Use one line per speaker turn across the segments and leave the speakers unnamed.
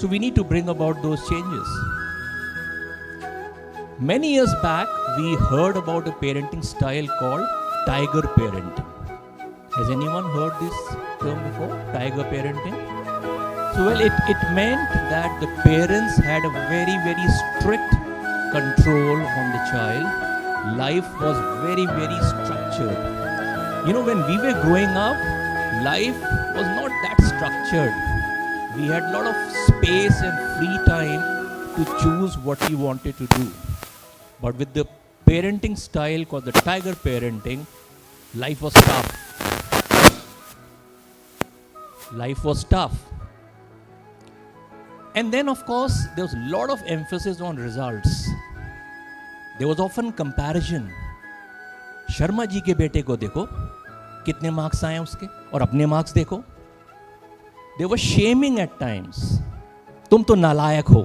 So we need to bring about those changes. Many years back, we heard about a parenting style called tiger parenting. Has anyone heard this term before? Tiger parenting? So, well, it meant that the parents had a very, very strict control on the child. Life was very, very structured. You know, when we were growing up, life was not that structured. We had a lot of space and free time to choose what we wanted to do. But with the parenting style called the tiger parenting, life was tough. Life was tough. And then, of course, there was a lot of emphasis on results. There was often comparison. Sharma ji के बेटे को देखो कितने marks आए उसके और अपने marks देखो. They were shaming at times. तुम तो नालायक हो,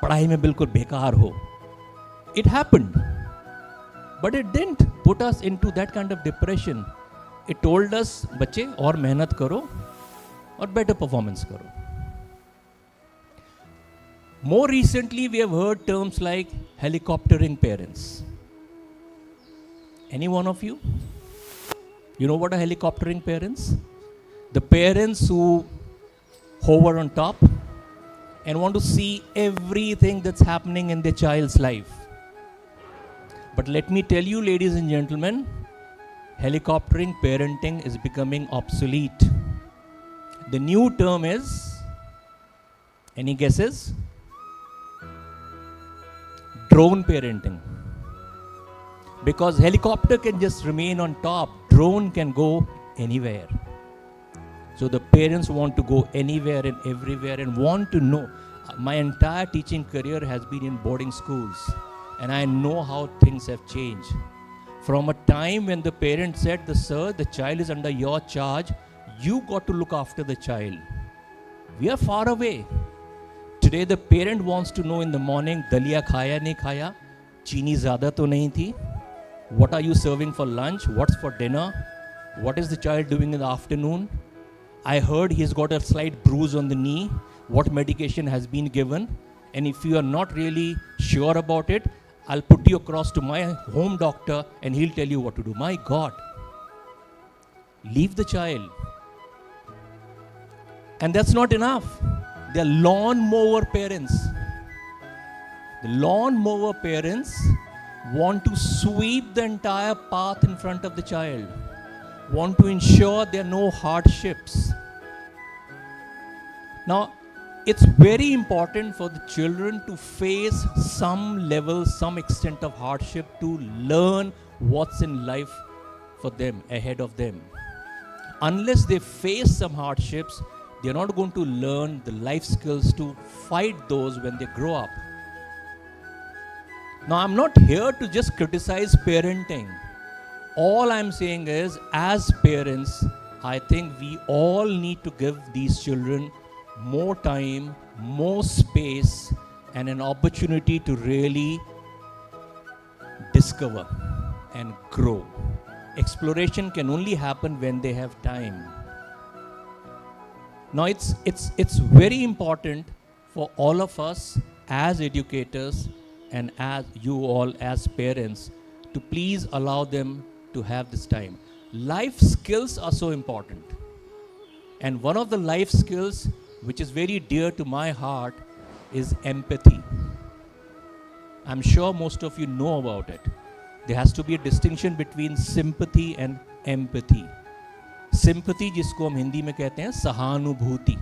पढ़ाई में बिल्कुल बेकार हो. It happened, but it didn't put us into that kind of depression. It told us, बच्चे और मेहनत करो और better performance करो. More recently, we have heard terms like helicoptering parents. Any one of you? You know what are helicoptering parents? The parents who hover on top and want to see everything that's happening in their child's life. But let me tell you, ladies and gentlemen, helicoptering parenting is becoming obsolete. The new term is, any guesses? Drone parenting. Because helicopter can just remain on top, drone can go anywhere. So the parents want to go anywhere and everywhere and want to know. My entire teaching career has been in boarding schools, and I know how things have changed. From a time when the parent said, "Sir, the child is under your charge, you got to look after the child." We are far away. Today the parent wants to know in the morning, दलिया खाया नहीं खाया, चीनी ज़्यादा तो नहीं थी, what are you serving for lunch, what's for dinner, what is the child doing in the afternoon, I heard he's got a slight bruise on the knee, what medication has been given, and if you are not really sure about it, I'll put you across to my home doctor and he'll tell you what to do. My God, leave the child. And that's not enough. They're lawnmower parents. The lawnmower parents want to sweep the entire path in front of the child, want to ensure there are no hardships. Now, it's very important for the children to face some level, some extent of hardship to learn what's in life for them, ahead of them. Unless they face some hardships, they're not going to learn the life skills to fight those when they grow up. Now, I'm not here to just criticize parenting. All I'm saying is, as parents, I think we all need to give these children more time, more space, and an opportunity to really discover and grow. Exploration can only happen when they have time. Now, it's very important for all of us as educators and as you all as parents to please allow them to have this time. Life skills are so important. And one of the life skills which is very dear to my heart is empathy. I'm sure most of you know about it. There has to be a distinction between sympathy and empathy. Sympathy, जिसको हम हिंदी में कहते हैं सहानुभूति,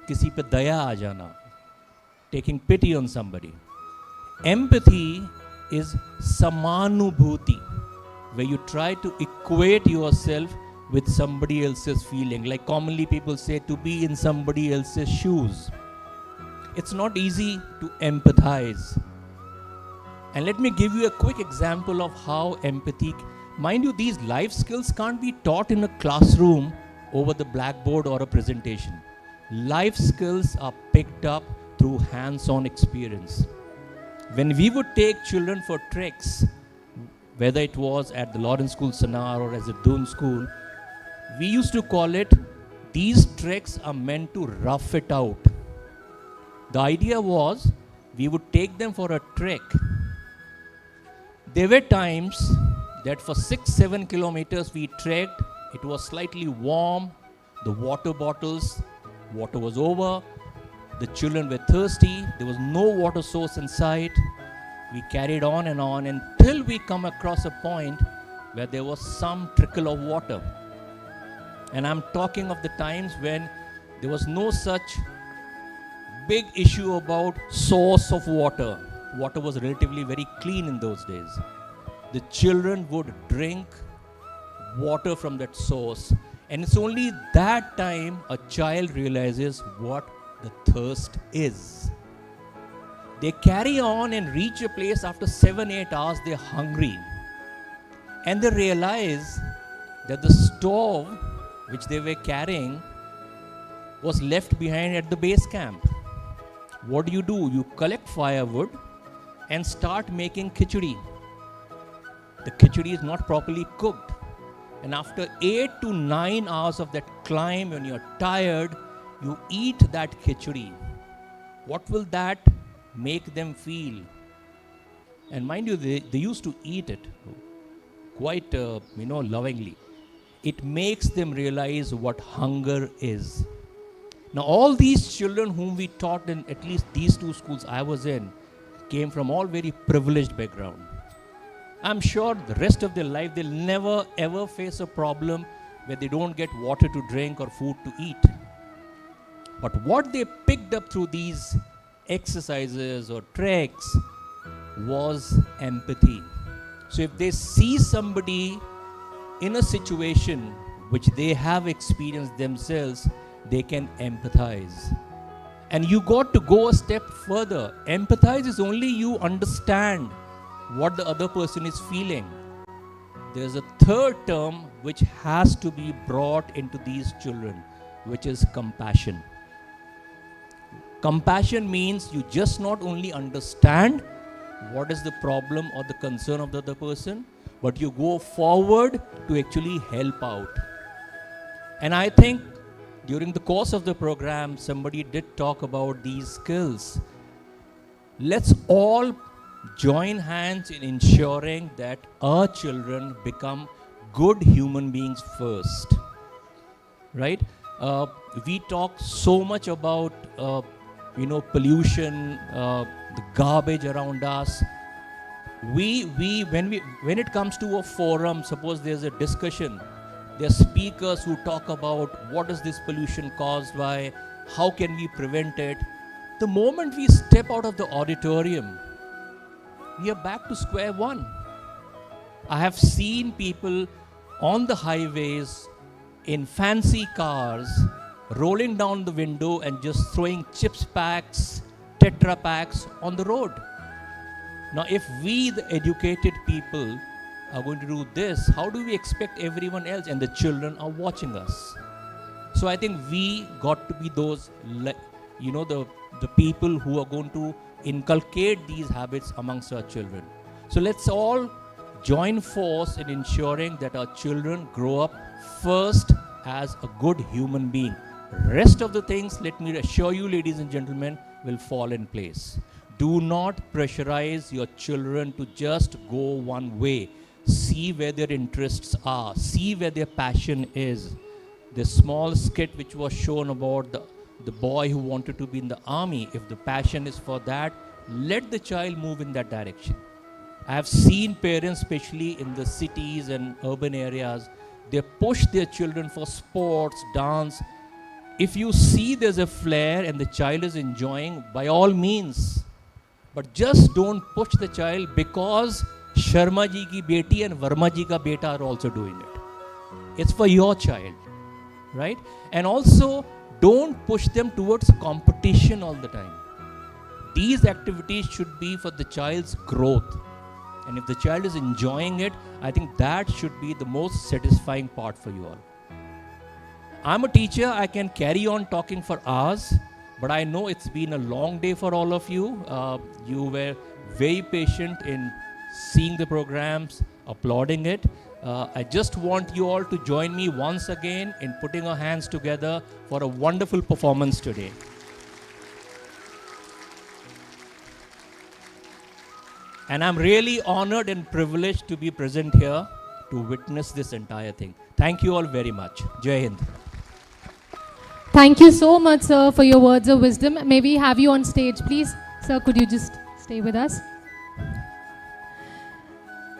किसी पे दया आ जाना, taking pity on somebody. Empathy is samanubhuti, where you try to equate yourself with somebody else's feeling. Like commonly people say, to be in somebody else's shoes. It's not easy to empathize. And let me give you a quick example of how empathy, mind you, these life skills can't be taught in a classroom over the blackboard or a presentation. Life skills are picked up through hands-on experience. When we would take children for treks, whether it was at the Lawrence School Sanar or as a Udaan school, we used to call it, these treks are meant to rough it out. The idea was we would take them for a trek. There were times that for 6-7 kilometers we trekked. It was slightly warm, the water was over, the children were thirsty, there was no water source in sight. We carried on until we come across a point where there was some trickle of water. And I'm talking of the times when there was no such big issue about source of water. Water was relatively very clean in those days. The children would drink water from that source. And it's only that time a child realizes what the thirst is. They carry on and reach a place after 7-8 hours, they're hungry. And they realize that the stove which they were carrying was left behind at the base camp. What do? You collect firewood and start making khichdi. The khichdi is not properly cooked. And after 8 to 9 hours of that climb, when you're tired, you eat that khichdi. What will that make them feel? And mind you, they used to eat it quite, lovingly. It makes them realize what hunger is. Now, all these children whom we taught in at least these 2 schools I was in came from all very privileged background. I'm sure the rest of their life they'll never ever face a problem where they don't get water to drink or food to eat. But what they picked up through these exercises or treks was empathy. So if they see somebody in a situation which they have experienced themselves, they can empathize. And you got to go a step further. Empathize is only you understand what the other person is feeling. There's a third term which has to be brought into these children, which is compassion. Compassion means you just not only understand what is the problem or the concern of the other person, but you go forward to actually help out. And I think during the course of the program, somebody did talk about these skills. Let's all join hands in ensuring that our children become good human beings first. Right? We talk so much about pollution, the garbage around us. When it comes to a forum, suppose there's a discussion, there are speakers who talk about what is this pollution caused by, how can we prevent it. The moment we step out of the auditorium, we are back to square one. I have seen people on the highways in fancy cars rolling down the window and just throwing chips packs, Tetra packs on the road. Now, if we, the educated people, are going to do this, how do we expect everyone else? And the children are watching us. So I think we got to be those, the people who are going to inculcate these habits amongst our children. So let's all join force in ensuring that our children grow up first as a good human being. Rest of the things, let me assure you, ladies and gentlemen, will fall in place. Do not pressurize your children to just go one way. See where their interests are. See where their passion is. The small skit which was shown about the boy who wanted to be in the army, if the passion is for that, let the child move in that direction. I have seen parents, especially in the cities and urban areas, they push their children for sports, dance. If you see there's a flair and the child is enjoying, by all means, but just don't push the child because Sharma ji ki beti and Verma ji ka beta are also doing it. It's for your child, right? And also, don't push them towards competition all the time. These activities should be for the child's growth. And if the child is enjoying it, I think that should be the most satisfying part for you all. I'm a teacher, I can carry on talking for hours, but I know it's been a long day for all of you. You were very patient in seeing the programs, applauding it. I just want you all to join me once again in putting our hands together for a wonderful performance today. And I'm really honored and privileged to be present here to witness this entire thing. Thank you all very much. Jai Hind.
Thank you so much, sir, for your words of wisdom. May we have you on stage, please? Sir, could you just stay with us?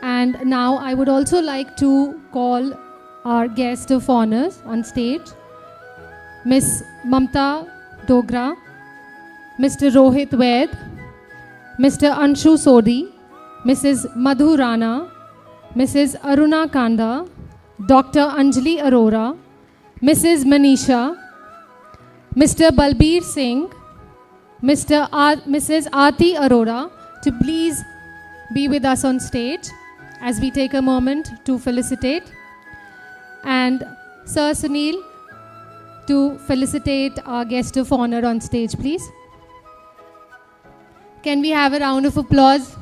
And now I would also like to call our guest of honors on stage, Miss Mamta Dogra, Mr. Rohit Ved, Mr. Anshu Sodhi, Mrs. Madhu Rana, Mrs. Aruna Kanda, Dr. Anjali Arora, Mrs. Manisha, Mr. Balbir Singh, Mrs. Aarti Arora to please be with us on stage as we take a moment to felicitate. And Sir Sunil to felicitate our guest of honor on stage, please. Can we have a round of applause?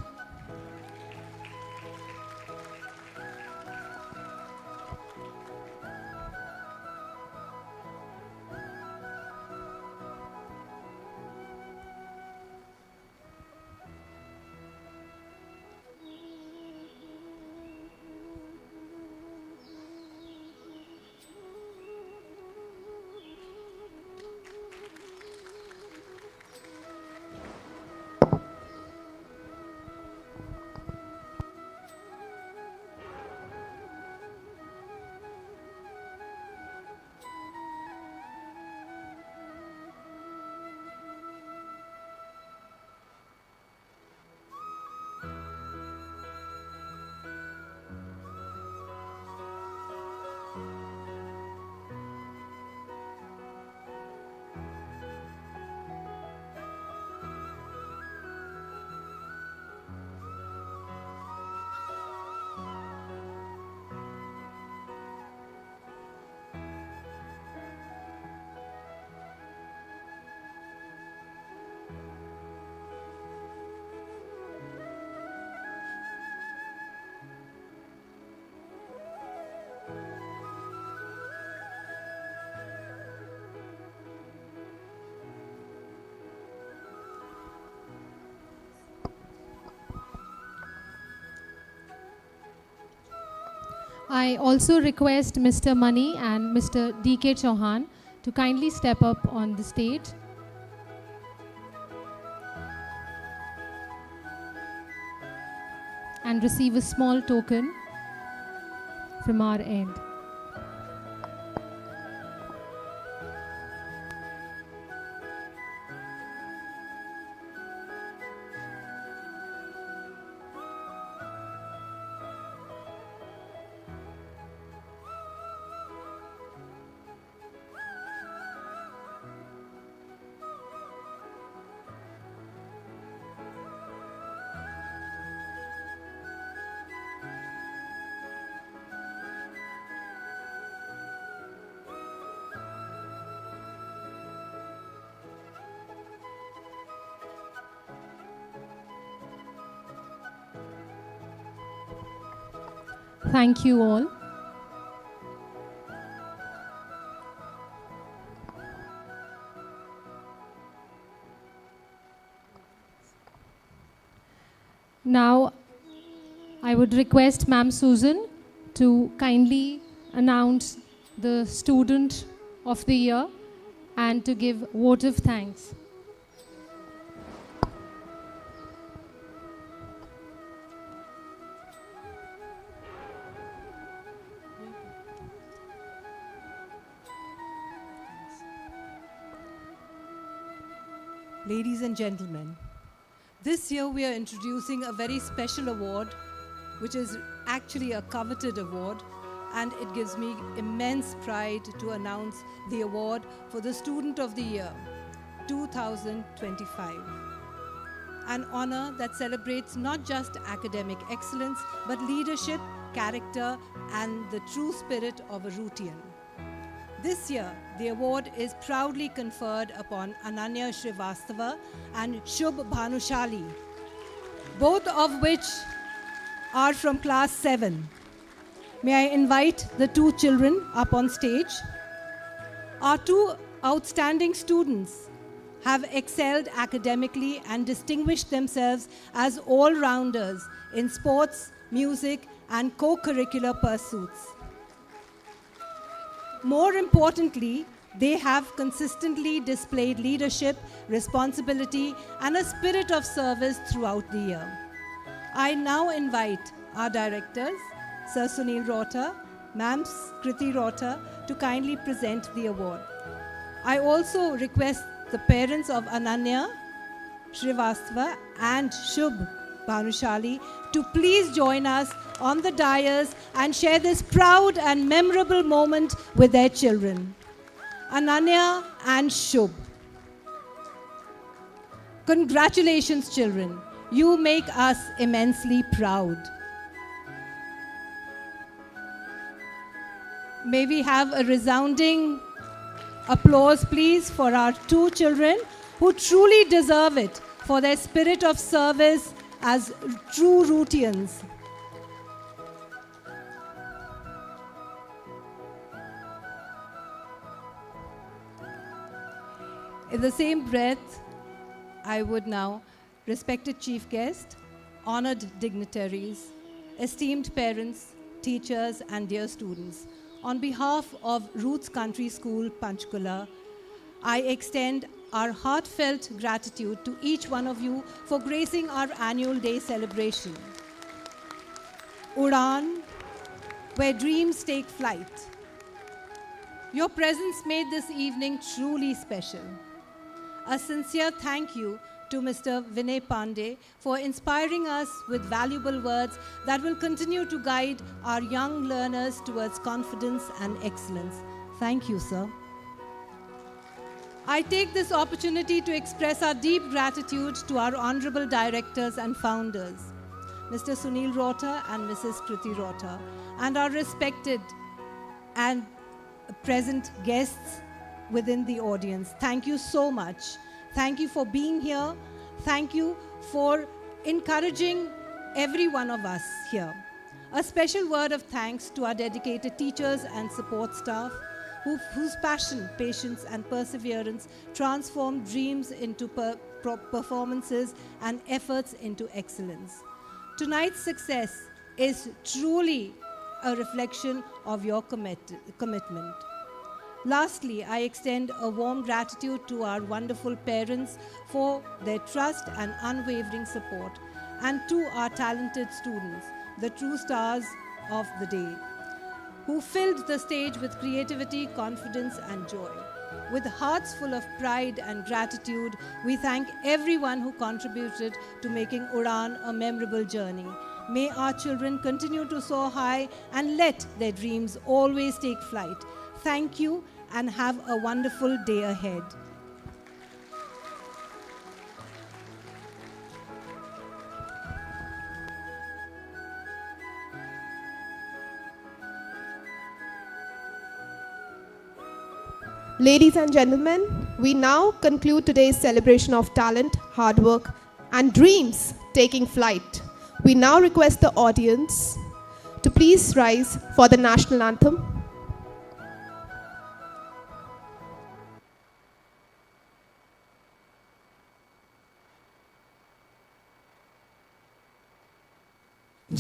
I also request Mr. Mani and Mr. D.K. Chauhan to kindly step up on the stage. And receive a small token from our end. Thank you all. Now, I would request Ma'am Susan to kindly announce the Student of the Year and to give vote of thanks.
Ladies and gentlemen, this year we are introducing a very special award, which is actually a coveted award, and it gives me immense pride to announce the award for the Student of the Year 2025. An honor that celebrates not just academic excellence, but leadership, character, and the true spirit of a Rootian. This year, the award is proudly conferred upon Ananya Srivastava and Shubh Bhanushali, both of which are from class 7. May I invite the two children up on stage. Our two outstanding students have excelled academically and distinguished themselves as all-rounders in sports, music, and co-curricular pursuits. More importantly, they have consistently displayed leadership, responsibility, and a spirit of service throughout the year. I now invite our directors, Sir Sunil Rota, Ma'am Kriti Rota, to kindly present the award. I also request the parents of Ananya Srivastava and Shubh Bhanushali to please join us on the dais and share this proud and memorable moment with their children. Ananya and Shubh. Congratulations, children. You make us immensely proud. May we have a resounding applause, please, for our two children who truly deserve it for their spirit of service as true Rootians. In the same breath, I would now, respected chief guest, honored dignitaries, esteemed parents, teachers, and dear students, on behalf of Roots Country School, Panchkula, I extend our heartfelt gratitude to each one of you for gracing our annual day celebration. Udaan, where dreams take flight. Your presence made this evening truly special. A sincere thank you to Mr. Vinay Pandey for inspiring us with valuable words that will continue to guide our young learners towards confidence and excellence. Thank you, sir. I take this opportunity to express our deep gratitude to our honorable directors and founders, Mr. Sunil Rota and Mrs. Kriti Rota, and our respected and present guests within the audience. Thank you so much. Thank you for being here. Thank you for encouraging every one of us here. A special word of thanks to our dedicated teachers and support staff whose passion, patience, and perseverance transform dreams into performances and efforts into excellence. Tonight's success is truly a reflection of your commitment. Lastly, I extend a warm gratitude to our wonderful parents for their trust and unwavering support, and to our talented students, the true stars of the day, who filled the stage with creativity, confidence, and joy. With hearts full of pride and gratitude, we thank everyone who contributed to making Udaan a memorable journey. May our children continue to soar high and let their dreams always take flight. Thank you and have a wonderful day ahead.
Ladies and gentlemen, we now conclude today's celebration of talent, hard work, and dreams taking flight. We now request the audience to please rise for the national anthem.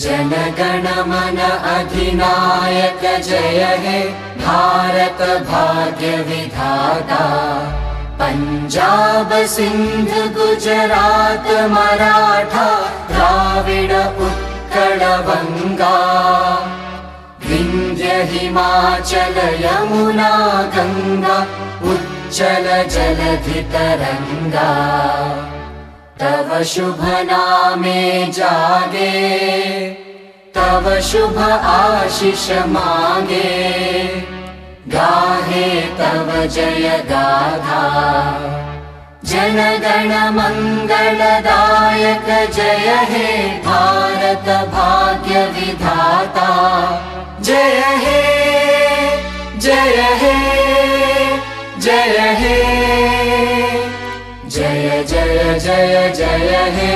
जनगण मन अधिनायक जय हे भारत भाग्य विधाता पंजाब सिंध गुजरात मराठा द्राविड उत्कल बंगा विंध्य हिमाचल यमुना गंगा उच्चल जलधि तरंगा तव शुभ नामे जागे तव शुभ आशीष मांगे गाहे तव जय गाथा जनगण मंगलदायक जय हे भारत भाग्य विधाता जय हे जय हे जय हे जय जय जय जय हे।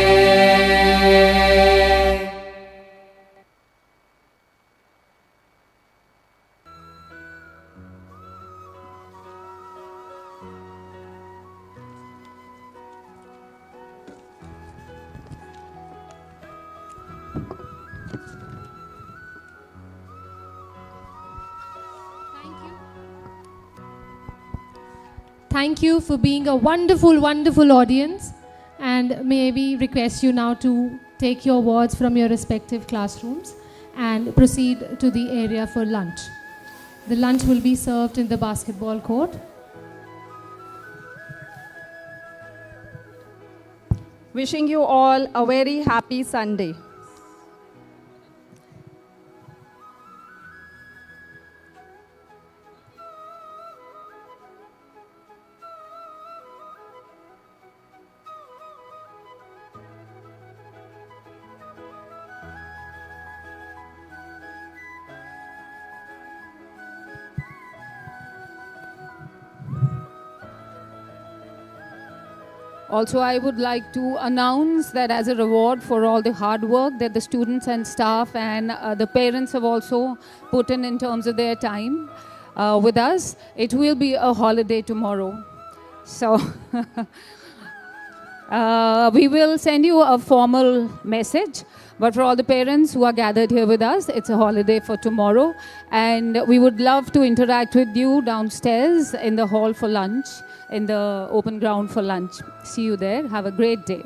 Thank you for being a wonderful, wonderful audience. And may we request you now to take your awards from your respective classrooms and proceed to the area for lunch. The lunch will be served in the basketball court.
Wishing you all a very happy Sunday. Also, I would like to announce that as a reward for all the hard work that the students and staff and the parents have also put in terms of their time with us, it will be a holiday tomorrow. So we will send you a formal message. But for all the parents who are gathered here with us, it's a holiday for tomorrow. And we would love to interact with you downstairs in the hall for lunch, in the open ground for lunch. See you there. Have a great day.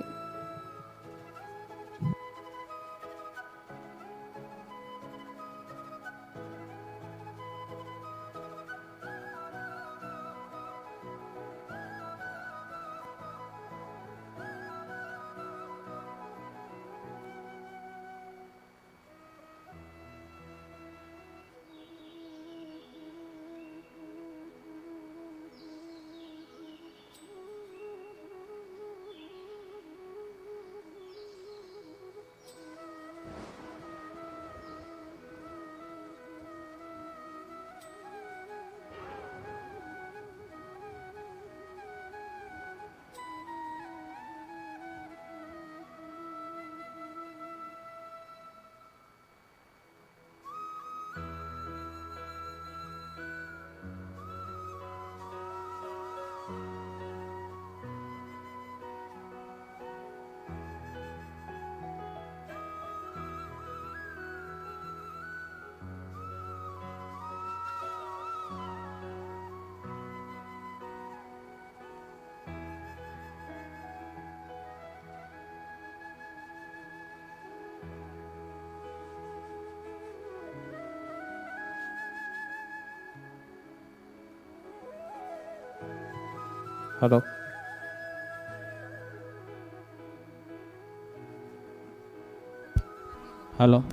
Hello. Hello.